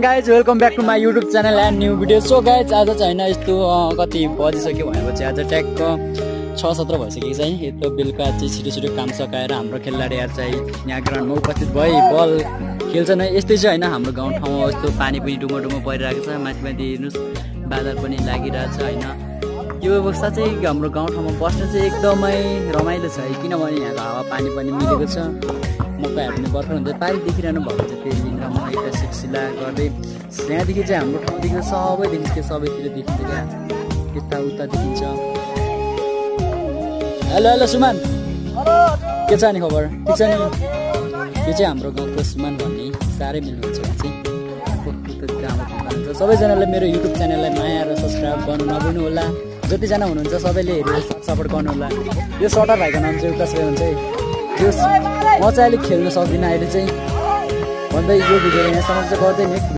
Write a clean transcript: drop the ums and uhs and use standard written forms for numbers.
Guys welcome back to my YouTube channel and new video. So guys आज चाहिँ होइन यस्तो कति बजिसक्यो भनेपछि आज ट्याक्क 6-17 भइसक्यो चाहिँ यस्तो बेलुका चाहिँ छिटो छिटो काम सकाएर हाम्रो खेलाडीहरू चाहिँ यहाँ ग्राउन्डमा उपस्थित भई बल खेल्छन्। यस्तै चाहिँ होइन हाम्रो गाउँठाउँमा यस्तो पानी पनि डुमो डुमो परिरहेको छ, माथि माथि हेर्नुहोस् बादल पनि लागिरहेछ होइन। यो अवस्था चाहिँ हाम्रो गाउँठाउँमा बस्न चाहिँ एकदमै रमाइलो छ किनभने यहाँको हावा पानी पनि मिलेको छ। मकैहरू पनि भर्खर हुन्छ, पानी देखिरहनु भएको छ त्यही दिन र म एउटा सिलसिला गर्दै यहाँदेखि चाहिँ हाम्रो ठाउँदेखि सबै देखिन्छ, सबैतिर देखिन्छ क्या, यताउता देखिन्छ। हेलो हेलो सुमान, के छ नि खबर? ठिक छ नि? यो चाहिँ हाम्रो गाउँको सुमान भन्ने साह्रै मिल्नुहुन्छ चाहिँ सबैजनाले मेरो युट्युब च्यानललाई माया र सब्सक्राइब गर्नु नभुल्नु होला। जतिजना हुनुहुन्छ सबैले हेरेर सपोर्ट गर्नु होला। यो सटर भाइको नाम चाहिँ एउटा छ हुन्छ जो म चाहिँ अहिले खेल्न सक्दिनँ अहिले चाहिँ भन्दै यो भिडियो यहाँसम्म चाहिँ गर्दै नि।